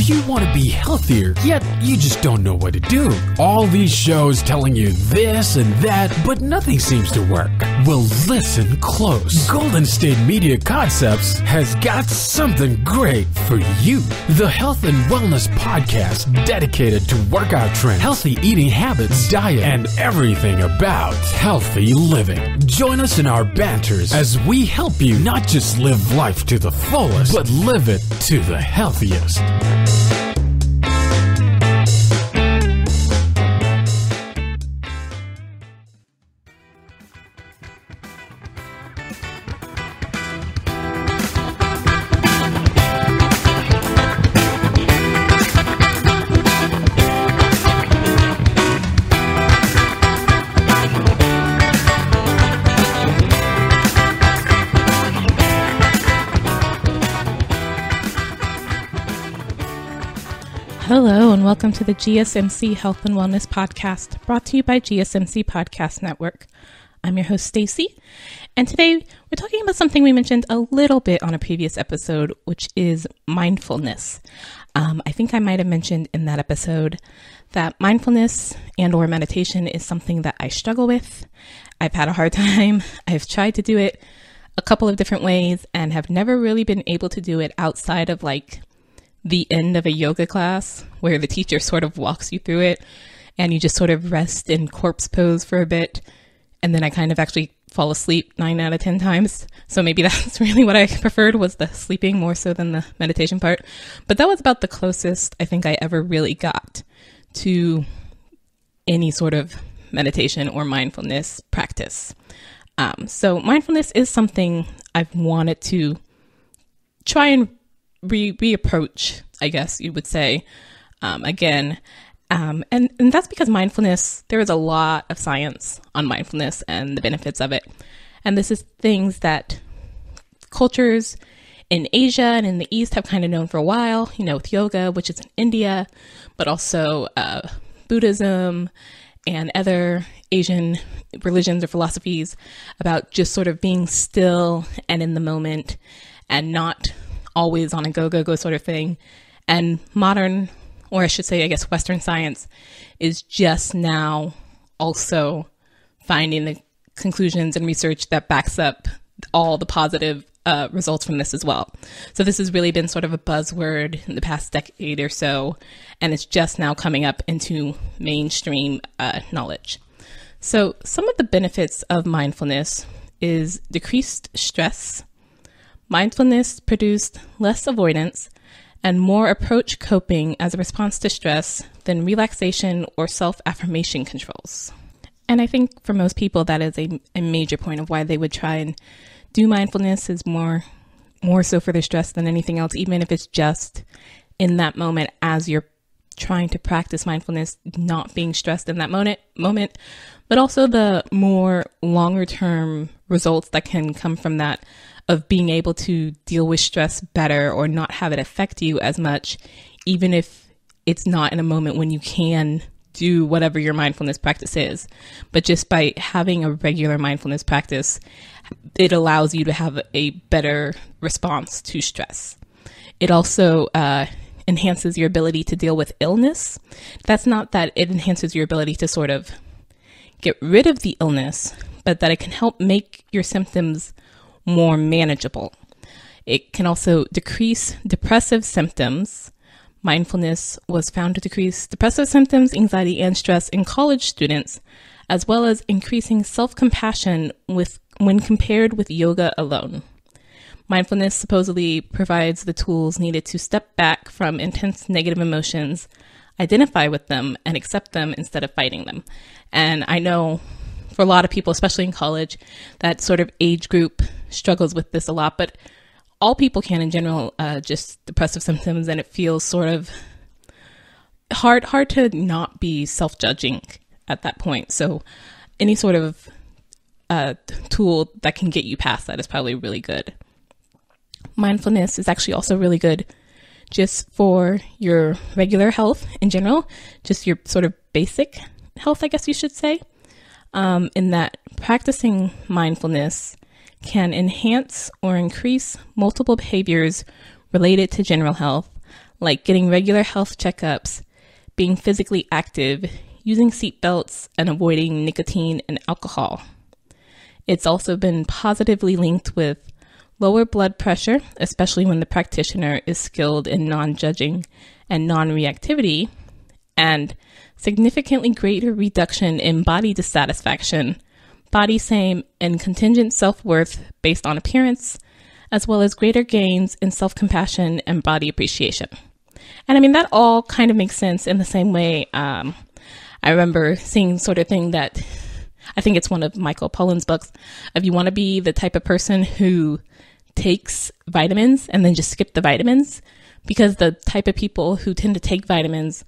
Do you want to be healthier, yet you just don't know what to do? All these shows telling you this and that, but nothing seems to work. Well, listen close. Golden State Media Concepts has got something great for you. The Health and Wellness Podcast dedicated to workout trends, healthy eating habits, diet, and everything about healthy living. Join us in our banters as we help you not just live life to the fullest, but live it to the healthiest. Hello and welcome to the GSMC Health and Wellness Podcast, brought to you by GSMC Podcast Network. I'm your host, Staci, and today we're talking about something we mentioned a little bit on a previous episode, which is mindfulness. I think I might have mentioned in that episode that mindfulness and or meditation is something that I struggle with. I've had a hard time. I've tried to do it a couple of different ways and have never really been able to do it outside of the end of a yoga class where the teacher sort of walks you through it and you just sort of rest in corpse pose for a bit. And then I kind of actually fall asleep 9 out of 10 times. So maybe that's really what I preferred, was the sleeping more so than the meditation part. But that was about the closest I think I ever really got to any sort of meditation or mindfulness practice. So mindfulness is something I've wanted to try and reapproach, I guess you would say, again. And that's because mindfulness, there is a lot of science on mindfulness and the benefits of it. And this is things that cultures in Asia and in the East have kind of known for a while, with yoga, which is in India, but also Buddhism and other Asian religions or philosophies about just sort of being still and in the moment and not always on a go sort of thing. And modern, or I should say, I guess, Western science is just now also finding the conclusions and research that backs up all the positive results from this as well. So this has really been sort of a buzzword in the past decade or so, and it's just now coming up into mainstream knowledge. So some of the benefits of mindfulness is decreased stress. Mindfulness produced less avoidance and more approach coping as a response to stress than relaxation or self-affirmation controls. And I think for most people, that is a major point of why they would try and do mindfulness, is more so for their stress than anything else, even if it's just in that moment as you're trying to practice mindfulness, not being stressed in that moment, but also the more longer term results that can come from that, of being able to deal with stress better or not have it affect you as much, even if it's not in a moment when you can do whatever your mindfulness practice is. But just by having a regular mindfulness practice, it allows you to have a better response to stress. It also enhances your ability to deal with illness. That's not that it enhances your ability to sort of get rid of the illness, but that it can help make your symptoms more manageable. It can also decrease depressive symptoms. Mindfulness was found to decrease depressive symptoms, anxiety, and stress in college students, as well as increasing self-compassion when compared with yoga alone. Mindfulness supposedly provides the tools needed to step back from intense negative emotions, identify with them, and accept them instead of fighting them. And I know for a lot of people, especially in college, that sort of age group struggles with this a lot, but all people can in general, just depressive symptoms, and it feels sort of hard to not be self-judging at that point. So any sort of tool that can get you past that is probably really good. Mindfulness is actually also really good just for your regular health in general, just your sort of basic health, I guess you should say, in that practicing mindfulness can enhance or increase multiple behaviors related to general health, like getting regular health checkups, being physically active, using seatbelts, and avoiding nicotine and alcohol. It's also been positively linked with lower blood pressure, especially when the practitioner is skilled in non-judging and non-reactivity, and significantly greater reduction in body dissatisfaction, body shame, and contingent self-worth based on appearance, as well as greater gains in self-compassion and body appreciation. And I mean, that all kind of makes sense in the same way. I remember seeing sort of thing that I think it's one of Michael Pollan's books, if you want to be the type of person who takes vitamins and then just skip the vitamins, because the type of people who tend to take vitamins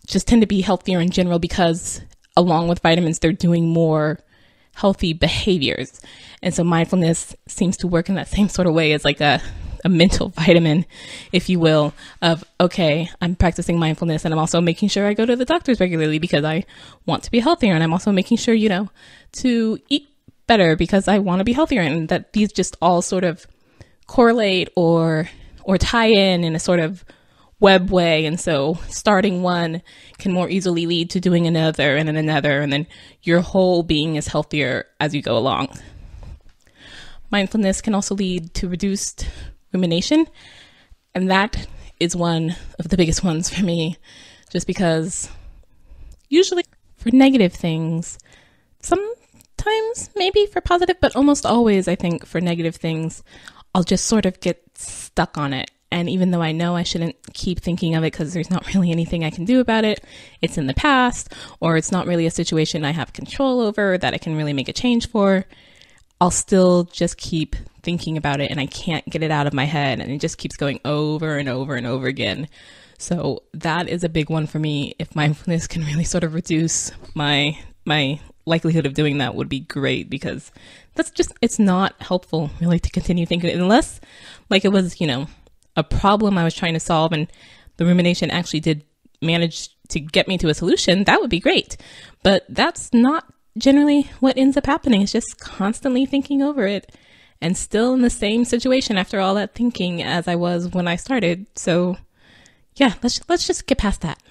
just tend to be healthier in general, because along with vitamins, they're doing more healthy behaviors. And so mindfulness seems to work in that same sort of way as like a mental vitamin, if you will, of, okay, I'm practicing mindfulness and I'm also making sure I go to the doctors regularly because I want to be healthier. And I'm also making sure, to eat better because I want to be healthier. And that these just all sort of correlate or tie in a sort of web way. And so starting one can more easily lead to doing another and then another. And then your whole being is healthier as you go along. Mindfulness can also lead to reduced rumination. And that is one of the biggest ones for me, just because usually for negative things, sometimes maybe for positive, but almost always I think for negative things, I'll just sort of get stuck on it. And even though I know I shouldn't keep thinking of it because there's not really anything I can do about it, it's in the past, or it's not really a situation I have control over that I can really make a change for, I'll still just keep thinking about it and I can't get it out of my head, and it just keeps going over and over and over again. So that is a big one for me. If mindfulness can really sort of reduce my likelihood of doing that would be great, because it's not helpful really to continue thinking, unless like it was, a problem I was trying to solve and the rumination actually did manage to get me to a solution. That would be great. But that's not generally what ends up happening. It's just constantly thinking over it and still in the same situation after all that thinking as I was when I started. So yeah, let's just get past that.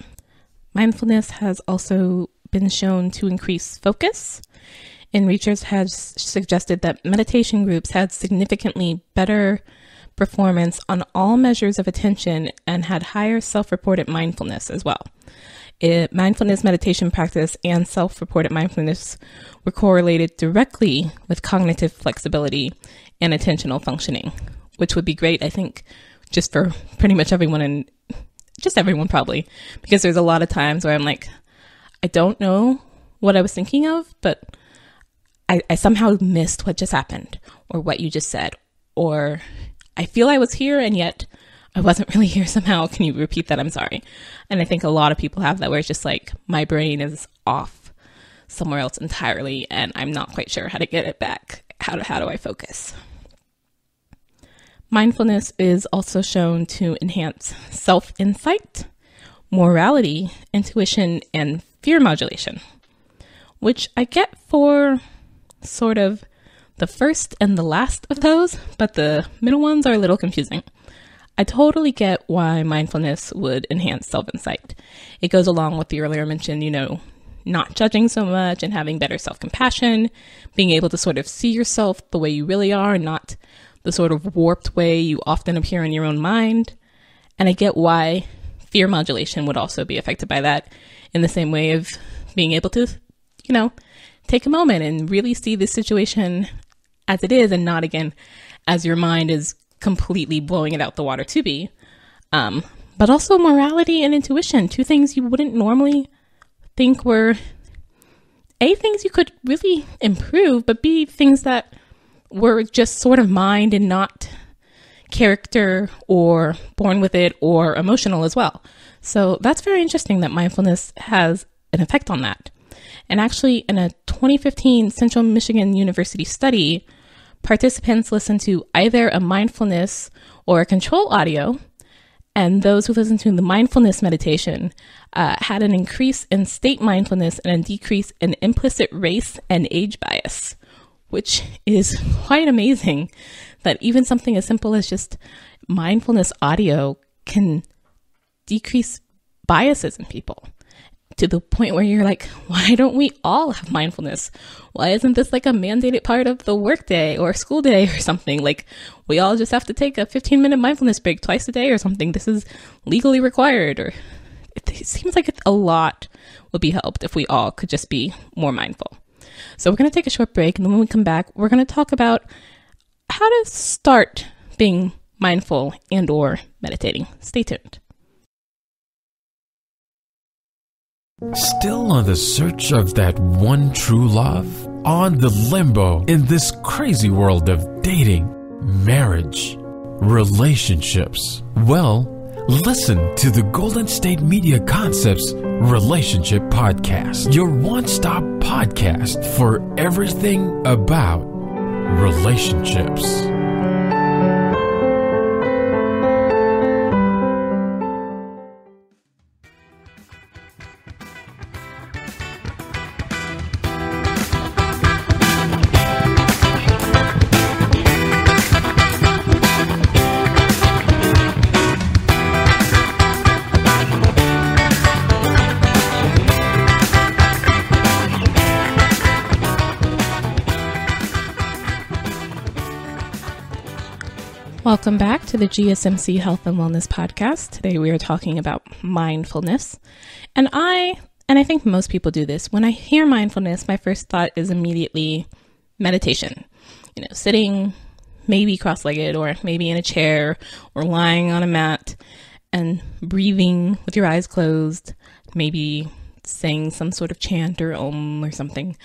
Mindfulness has also been shown to increase focus, and research has suggested that meditation groups had significantly better performance on all measures of attention and had higher self-reported mindfulness as well. Mindfulness meditation practice and self-reported mindfulness were correlated directly with cognitive flexibility and attentional functioning, which would be great, I think, just for pretty much everyone, and just everyone probably, because there's a lot of times where I'm like, I don't know what I was thinking of, but I somehow missed what just happened or what you just said, or I feel I was here and yet I wasn't really here somehow. Can you repeat that? I'm sorry. And I think a lot of people have that, where it's just like my brain is off somewhere else entirely and I'm not quite sure how to get it back. How do I focus? Mindfulness is also shown to enhance self-insight, morality, intuition, and fear modulation, which I get for sort of the first and the last of those, but the middle ones are a little confusing. I totally get why mindfulness would enhance self-insight. It goes along with the earlier mentioned, not judging so much and having better self-compassion, being able to sort of see yourself the way you really are and not the sort of warped way you often appear in your own mind. And I get why fear modulation would also be affected by that, in the same way of being able to, take a moment and really see the situation as it is and not, again, as your mind is completely blowing it out the water to be. But also morality and intuition, two things you wouldn't normally think were A, things you could really improve, but B, things that were just sort of mind and not character or born with it or emotional as well. So that's very interesting that mindfulness has an effect on that. And actually, in a 2015 Central Michigan University study, participants listened to either a mindfulness or a control audio, and those who listened to the mindfulness meditation had an increase in state mindfulness and a decrease in implicit race and age bias, which is quite amazing that even something as simple as just mindfulness audio can decrease biases in people to the point where you're like, why don't we all have mindfulness? Why isn't this like a mandated part of the workday or school day or something? Like, we all just have to take a 15-minute mindfulness break twice a day or something. This is legally required. Or it seems like a lot would be helped if we all could just be more mindful. So we're going to take a short break, and then when we come back, we're going to talk about how to start being mindful and or meditating. Stay tuned. Still on the search of that one true love? On the limbo in this crazy world of dating, marriage, relationships? Well, listen to the Golden State Media Concepts Relationship Podcast, your one-stop podcast for everything about relationships. Welcome back to the GSMC Health and Wellness Podcast. Today we are talking about mindfulness. And I think most people do this. When I hear mindfulness, my first thought is immediately meditation. You know, sitting maybe cross-legged or maybe in a chair or lying on a mat and breathing with your eyes closed, maybe saying some sort of chant or om or something.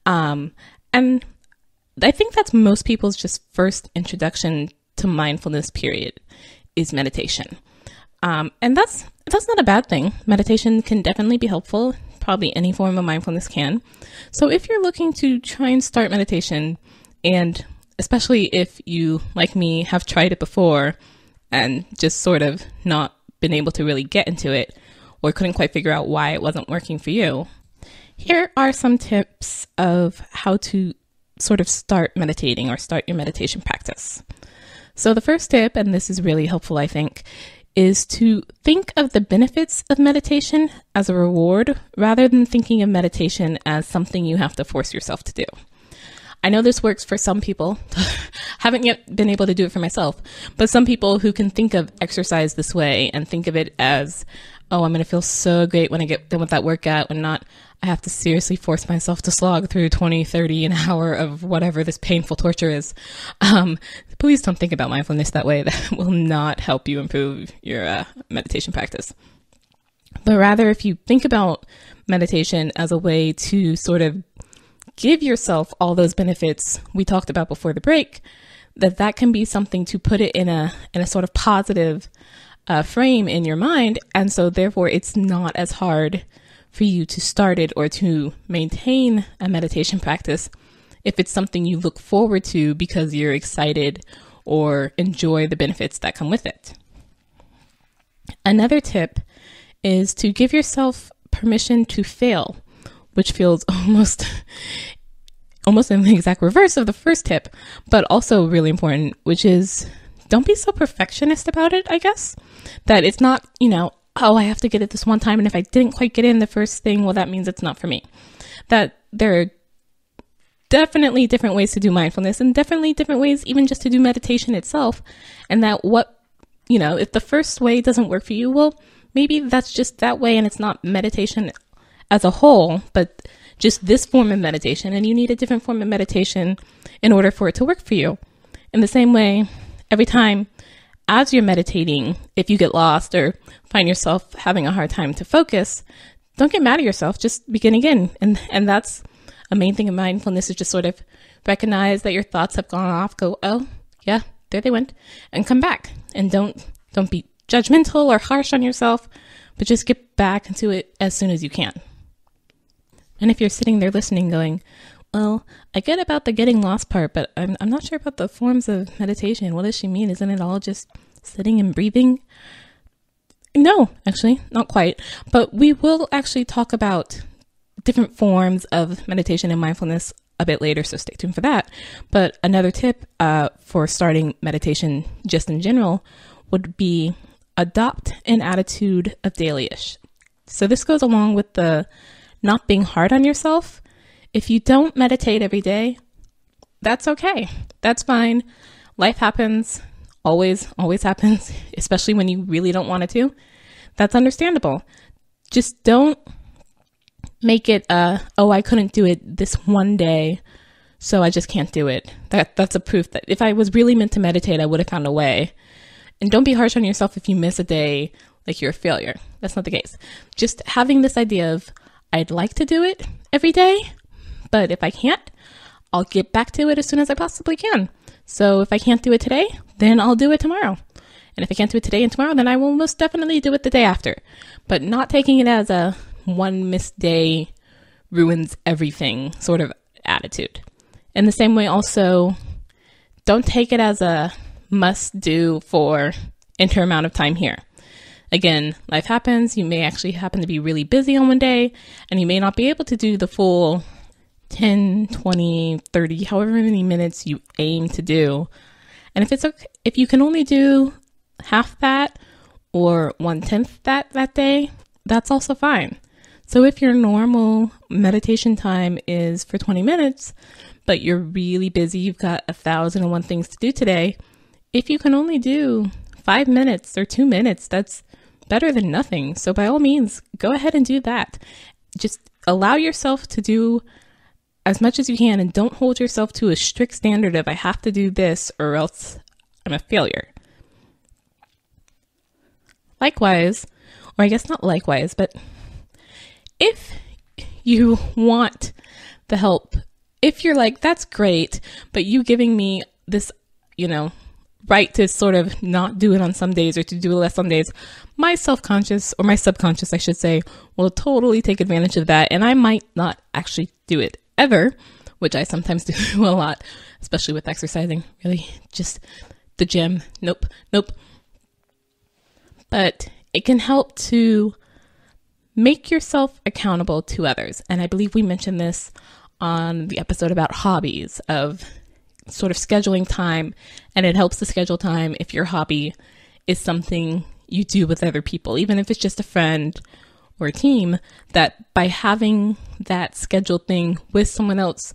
And I think that's most people's just first introduction to mindfulness, period, is meditation. And that's not a bad thing. Meditation can definitely be helpful. Probably any form of mindfulness can. So if you're looking to try and start meditation, and especially if you, like me, have tried it before and just sort of not been able to really get into it or couldn't quite figure out why it wasn't working for you, here are some tips of how to sort of start meditating or start your meditation practice. So the first tip, and this is really helpful, I think, is to think of the benefits of meditation as a reward rather than thinking of meditation as something you have to force yourself to do. I know this works for some people. Haven't yet been able to do it for myself, but some people who can think of exercise this way and think of it as, oh, I'm going to feel so great when I get done with that workout and not I have to seriously force myself to slog through 20, 30 an hour of whatever this painful torture is. Please don't think about mindfulness that way. That will not help you improve your meditation practice. But rather, if you think about meditation as a way to sort of give yourself all those benefits we talked about before the break, that can be something to put it in a sort of positive frame in your mind. And so therefore, it's not as hard for you to start it or to maintain a meditation practice if it's something you look forward to because you're excited or enjoy the benefits that come with it. Another tip is to give yourself permission to fail, which feels almost in the exact reverse of the first tip, but also really important, which is don't be so perfectionist about it, I guess. That it's not, oh, I have to get it this one time, and if I didn't quite get in the first thing, well, that means it's not for me. That there are definitely different ways to do mindfulness and definitely different ways even just to do meditation itself. And that if the first way doesn't work for you, well, maybe that's just that way and it's not meditation as a whole, but just this form of meditation, and you need a different form of meditation in order for it to work for you. In the same way, every time as you're meditating, if you get lost or find yourself having a hard time to focus, don't get mad at yourself. Just begin again. And that's a main thing of mindfulness, is just sort of recognize that your thoughts have gone off, go, oh, yeah, there they went, and come back. And don't be judgmental or harsh on yourself, but just get back into it as soon as you can. And if you're sitting there listening going, well, I get about the getting lost part, but I'm not sure about the forms of meditation. What does she mean? Isn't it all just sitting and breathing? No, actually, not quite. But we will actually talk about different forms of meditation and mindfulness a bit later, so stay tuned for that. But another tip for starting meditation just in general would be adopt an attitude of dailyish. So this goes along with the not being hard on yourself. If you don't meditate every day, that's okay. That's fine. Life happens. Always happens, especially when you really don't want it to. That's understandable. Just don't make it I couldn't do it this one day, so I just can't do it. That's a proof that if I was really meant to meditate, I would have found a way. And don't be harsh on yourself if you miss a day like you're a failure. That's not the case. Just having this idea of, I'd like to do it every day, but if I can't, I'll get back to it as soon as I possibly can. So if I can't do it today, then I'll do it tomorrow. And if I can't do it today and tomorrow, then I will most definitely do it the day after. But not taking it as a one missed day ruins everything sort of attitude. In the same way also, don't take it as a must do for enter amount of time here. Again, life happens. You may actually happen to be really busy on one day, and you may not be able to do the full 10, 20, 30, however many minutes you aim to do. And if it's okay, if you can only do half that or 1/10 that day, that's also fine. So if your normal meditation time is for 20 minutes, but you're really busy, you've got 1,001 things to do today, if you can only do 5 minutes or 2 minutes, that's better than nothing. So by all means, go ahead and do that. Just allow yourself to do as much as you can, and don't hold yourself to a strict standard of I have to do this or else I'm a failure. Likewise, or I guess not likewise, but if you want the help, if you're like, that's great, but you giving me this, right to sort of not do it on some days or to do it less on days, my self-conscious, or my subconscious, I should say, will totally take advantage of that. And I might not actually do it ever, which I sometimes do a lot, especially with exercising. Really, just the gym. Nope. But it can help to make yourself accountable to others. And I believe we mentioned this on the episode about hobbies, of sort of scheduling time. And it helps to schedule time if your hobby is something you do with other people, even if it's just a friend or a team, that by having that scheduled thing with someone else,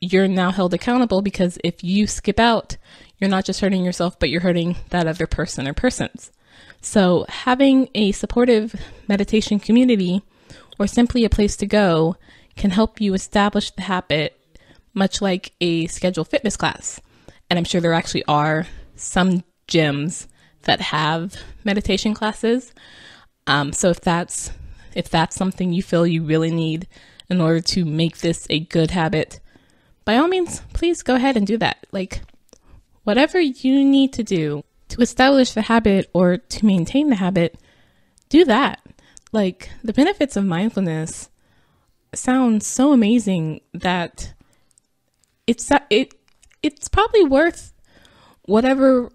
you're now held accountable, because if you skip out, you're not just hurting yourself, but you're hurting that other person or persons. So having a supportive meditation community, or simply a place to go, can help you establish the habit, much like a scheduled fitness class. And I'm sure there actually are some gyms that have meditation classes. So if that's something you feel you really need in order to make this a good habit, by all means, please go ahead and do that. Like, whatever you need to do to establish the habit or to maintain the habit, do that. Like, the benefits of mindfulness sound so amazing that it's probably worth whatever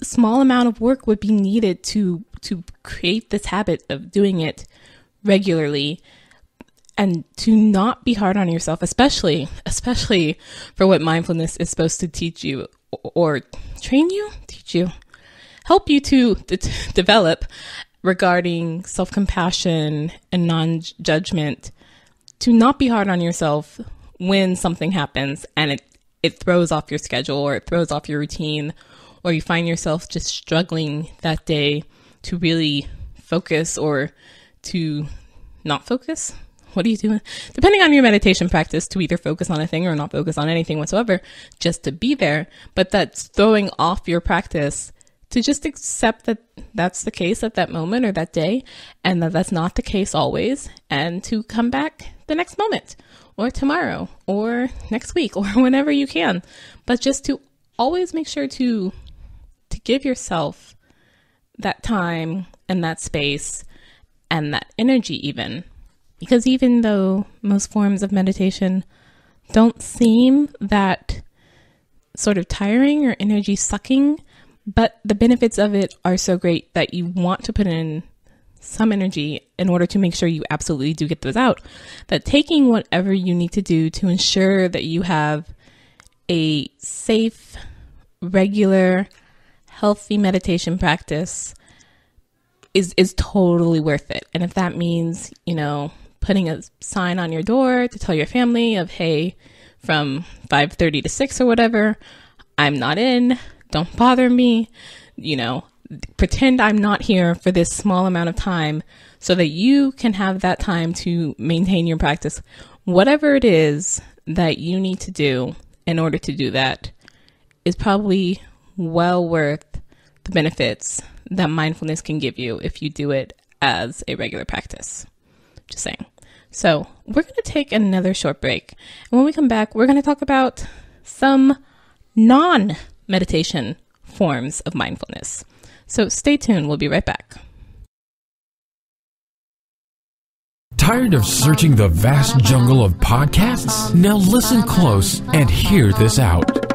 small amount of work would be needed to create this habit of doing it regularly, and to not be hard on yourself, especially for what mindfulness is supposed to teach you, or teach you, help you to develop regarding self-compassion and non-judgment. To not be hard on yourself when something happens and it throws off your schedule, or it throws off your routine, or you find yourself just struggling that day to really focus or to not focus. What are you doing? Depending on your meditation practice, to either focus on a thing or not focus on anything whatsoever, just to be there. But that's throwing off your practice, to just accept that that's the case at that moment or that day, and that that's not the case always, and to come back the next moment or tomorrow or next week or whenever you can. But just to always make sure to give yourself that time and that space and that energy even. Because even though most forms of meditation don't seem that sort of tiring or energy sucking, but the benefits of it are so great that you want to put in some energy in order to make sure you absolutely do get those out. That taking whatever you need to do to ensure that you have a safe, regular, healthy meditation practice is totally worth it. And if that means, putting a sign on your door to tell your family of, hey, from 5:30 to 6 or whatever, I'm not in, don't bother me, pretend I'm not here for this small amount of time so that you can have that time to maintain your practice. Whatever it is that you need to do in order to do that is probably well worth the benefits that mindfulness can give you if you do it as a regular practice. Just saying. So we're going to take another short break. And when we come back, we're going to talk about some non-meditation forms of mindfulness. So stay tuned. We'll be right back. Tired of searching the vast jungle of podcasts? Now listen close and hear this out.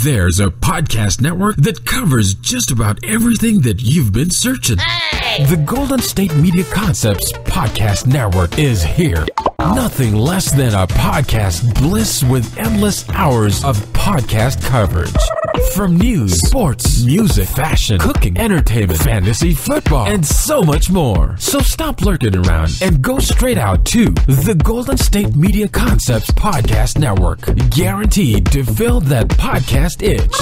There's a podcast network that covers just about everything that you've been searching. Hey! The Golden State Media Concepts Podcast Network is here. Nothing less than a podcast bliss with endless hours of podcast coverage. From news, sports, music, fashion, cooking, entertainment, fantasy, football, and so much more. So stop lurking around and go straight out to the Golden State Media Concepts Podcast Network. Guaranteed to fill that podcast itch.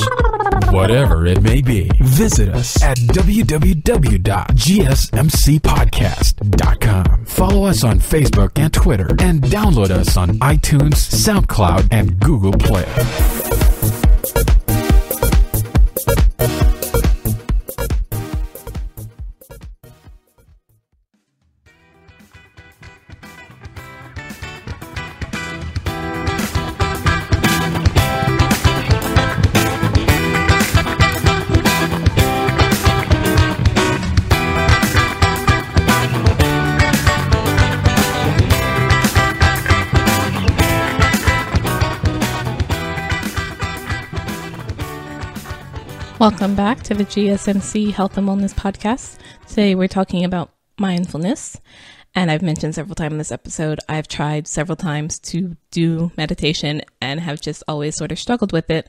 Whatever it may be. Visit us at www.gsmcpodcast.com. Follow us on Facebook and Twitter, and download us on iTunes, SoundCloud, and Google Play. Welcome back to the GSMC Health and Wellness Podcast. Today we're talking about mindfulness. And I've mentioned several times in this episode, I've tried several times to do meditation and have just always sort of struggled with it.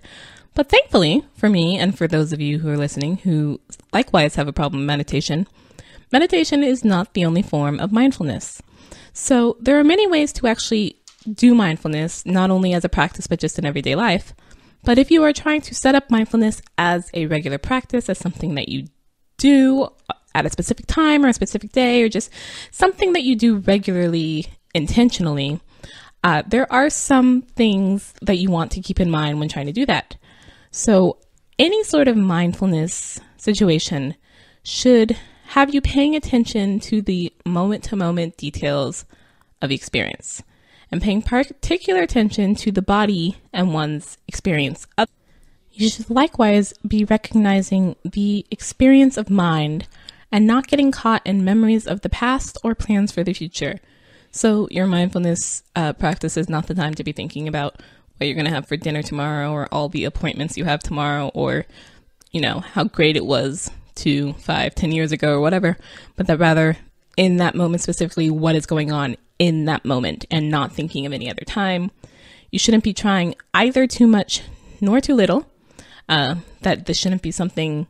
But thankfully for me and for those of you who are listening who likewise have a problem with meditation, meditation is not the only form of mindfulness. So there are many ways to actually do mindfulness, not only as a practice, but just in everyday life. But if you are trying to set up mindfulness as a regular practice, as something that you do at a specific time or a specific day, or just something that you do regularly, intentionally, there are some things that you want to keep in mind when trying to do that. So any sort of mindfulness situation should have you paying attention to the moment-to-moment details of the experience, and paying particular attention to the body and one's experience. You should likewise be recognizing the experience of mind and not getting caught in memories of the past or plans for the future. So your mindfulness practice is not the time to be thinking about what you're going to have for dinner tomorrow, or all the appointments you have tomorrow, or, how great it was 2, 5, 10 years ago or whatever, but that rather in that moment specifically, what is going on in that moment, and not thinking of any other time. You shouldn't be trying either too much nor too little. That this shouldn't be something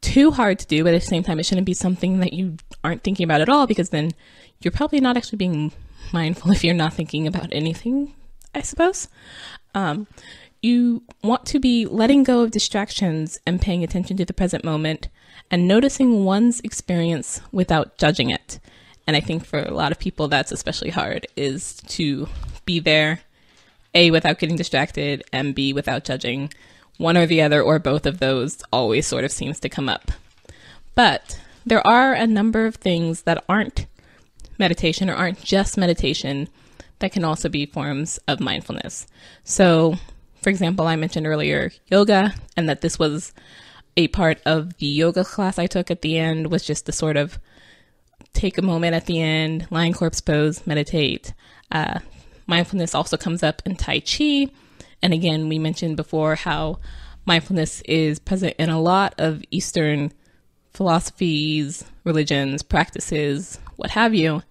too hard to do, but at the same time, it shouldn't be something that you aren't thinking about at all, because then you're probably not actually being mindful if you're not thinking about anything, I suppose. You want to be letting go of distractions and paying attention to the present moment and noticing one's experience without judging it. And I think for a lot of people, that's especially hard, is to be there, A, without getting distracted, and B, without judging. One or the other, or both of those, always sort of seems to come up. But there are a number of things that aren't meditation, or aren't just meditation, that can also be forms of mindfulness. So, for example, I mentioned earlier yoga, and that this was a part of the yoga class I took at the end, was just the sort of take a moment at the end, lying corpse pose, meditate. Mindfulness also comes up in Tai Chi. And again, we mentioned before how mindfulness is present in a lot of Eastern philosophies, religions, practices, what have you.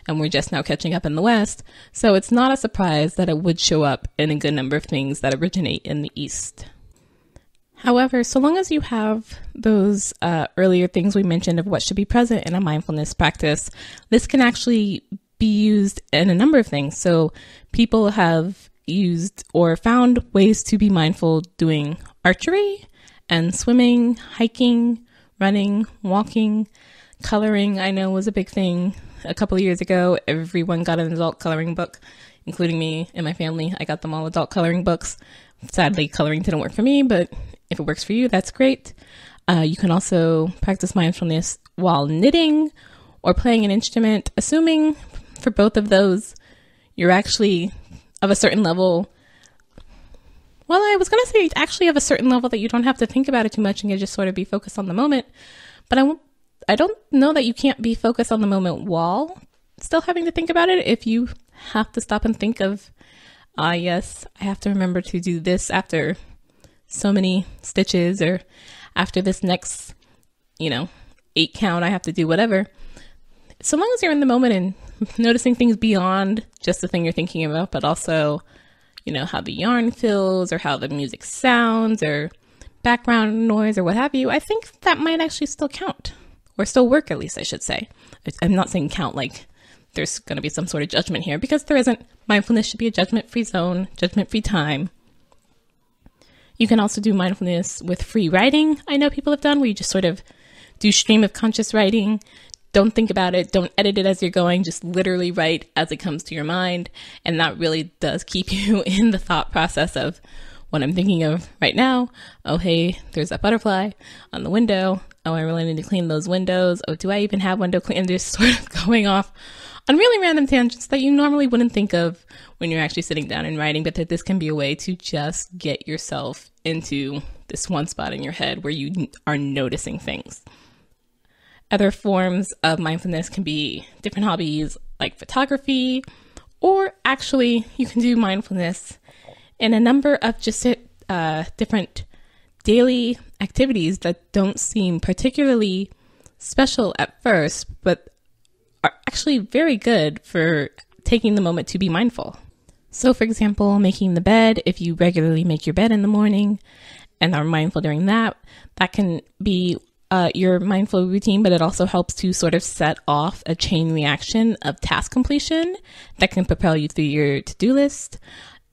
And we're just now catching up in the West. So it's not a surprise that it would show up in a good number of things that originate in the East. However, so long as you have those earlier things we mentioned of what should be present in a mindfulness practice, this can actually be used in a number of things. So people have used or found ways to be mindful doing archery and swimming, hiking, running, walking, coloring. I know was a big thing a couple of years ago. Everyone got an adult coloring book, including me and my family. I got them all adult coloring books. Sadly, coloring didn't work for me, but if it works for you, that's great. You can also practice mindfulness while knitting or playing an instrument, assuming for both of those, you're actually of a certain level. Well, I was going to say actually of a certain level that you don't have to think about it too much and can just sort of be focused on the moment. But I don't know that you can't be focused on the moment while still having to think about it. If you have to stop and think of, yes, I have to remember to do this after so many stitches, or after this next, 8 count, I have to do whatever. So long as you're in the moment and noticing things beyond just the thing you're thinking about, but also, how the yarn feels or how the music sounds or background noise or what have you, I think that might actually still count, or still work, at least I should say. I'm not saying count like there's going to be some sort of judgment here, because there isn't. Mindfulness should be a judgment-free zone, judgment-free time. You can also do mindfulness with free writing. I know people have done where you just sort of do stream of conscious writing. Don't think about it. Don't edit it as you're going. Just literally write as it comes to your mind. And that really does keep you in the thought process of what I'm thinking of right now. Oh, hey, there's that butterfly on the window. Oh, I really need to clean those windows. Oh, do I even have window clean? And just sort of going off on really random tangents that you normally wouldn't think of when you're actually sitting down and writing, but that this can be a way to just get yourself into this one spot in your head where you are noticing things. Other forms of mindfulness can be different hobbies like photography, or actually you can do mindfulness in a number of just different daily activities that don't seem particularly special at first, but are actually very good for taking the moment to be mindful. So for example, making the bed. If you regularly make your bed in the morning and are mindful during that, that can be your mindful routine, but it also helps to sort of set off a chain reaction of task completion that can propel you through your to-do list.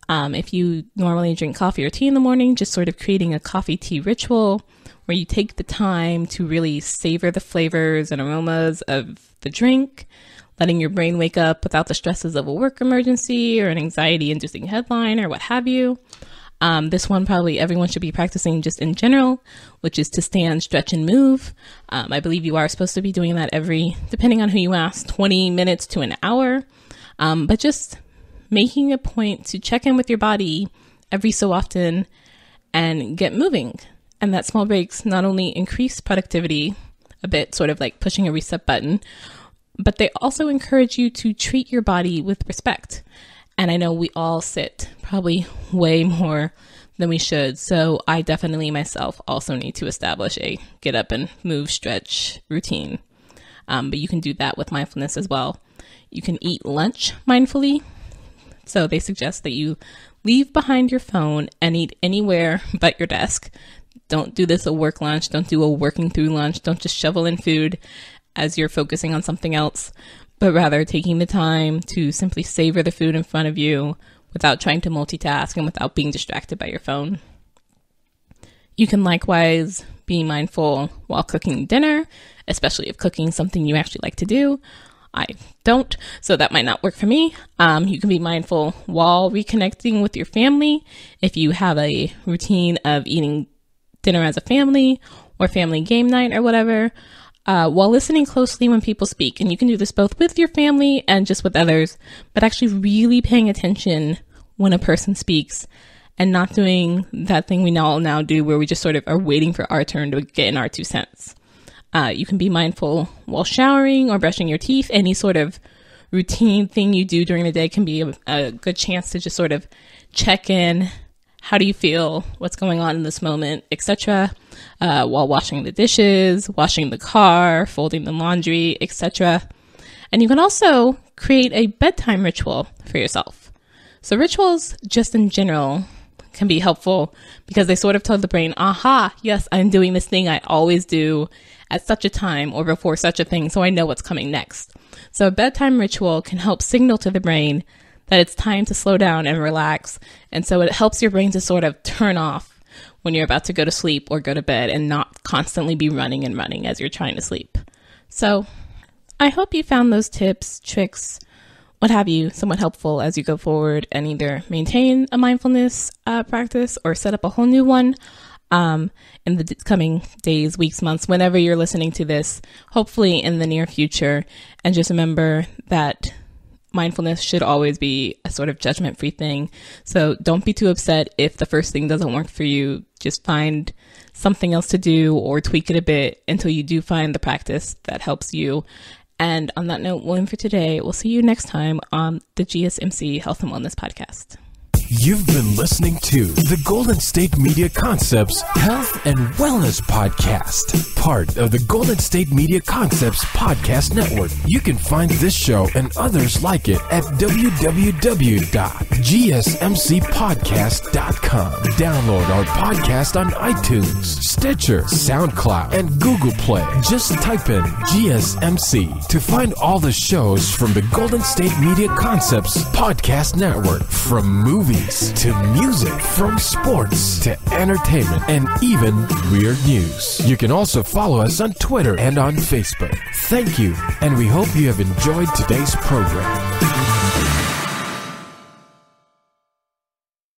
If you normally drink coffee or tea in the morning, just sort of creating a coffee tea ritual where you take the time to really savor the flavors and aromas of the drink, letting your brain wake up without the stresses of a work emergency or an anxiety-inducing headline or what have you. This one probably everyone should be practicing just in general, which is to stand, stretch, and move. I believe you are supposed to be doing that depending on who you ask, 20 minutes to an hour. But just making a point to check in with your body every so often and get moving. And that small breaks not only increase productivity a bit, sort of like pushing a reset button, but they also encourage you to treat your body with respect. And I know we all sit probably way more than we should. So I definitely myself also need to establish a get up and move, stretch routine. But you can do that with mindfulness as well. You can eat lunch mindfully. So they suggest that you leave behind your phone and eat anywhere but your desk. Don't do this a work lunch. Don't do a working through lunch. Don't just shovel in food as you're focusing on something else, but rather taking the time to simply savor the food in front of you without trying to multitask and without being distracted by your phone. You can likewise be mindful while cooking dinner, especially if cooking is something you actually like to do. I don't, so that might not work for me. You can be mindful while reconnecting with your family if you have a routine of eating dinner as a family or family game night or whatever, while listening closely when people speak. And you can do this both with your family and just with others, but actually really paying attention when a person speaks and not doing that thing we all now do where we just sort of are waiting for our turn to get in our 2 cents. You can be mindful while showering or brushing your teeth. Any sort of routine thing you do during the day can be a good chance to just sort of check in. How do you feel? What's going on in this moment, etc. While washing the dishes, washing the car, folding the laundry, etc. And you can also create a bedtime ritual for yourself. So rituals, just in general, can be helpful because they sort of tell the brain, aha, yes, I'm doing this thing I always do at such a time or before such a thing, so I know what's coming next. So a bedtime ritual can help signal to the brain that it's time to slow down and relax. And so it helps your brain to sort of turn off when you're about to go to sleep or go to bed and not constantly be running and running as you're trying to sleep. So I hope you found those tips, tricks, what have you, somewhat helpful as you go forward and either maintain a mindfulness practice or set up a whole new one in the coming days, weeks, months, whenever you're listening to this, hopefully in the near future. And just remember that mindfulness should always be a sort of judgment-free thing. So don't be too upset if the first thing doesn't work for you. Just find something else to do or tweak it a bit until you do find the practice that helps you. And on that note, we'll end for today. We'll see you next time on the GSMC Health and Wellness Podcast. You've been listening to the Golden State Media Concepts Health and Wellness Podcast, part of the Golden State Media Concepts Podcast Network. You can find this show and others like it at www.gsmcpodcast.com. Download our podcast on iTunes, Stitcher, SoundCloud, and Google Play. Just type in GSMC to find all the shows from the Golden State Media Concepts Podcast Network, from movies to music, from sports to entertainment, and even weird news. You can also follow us on Twitter and on Facebook. Thank you, and we hope you have enjoyed today's program.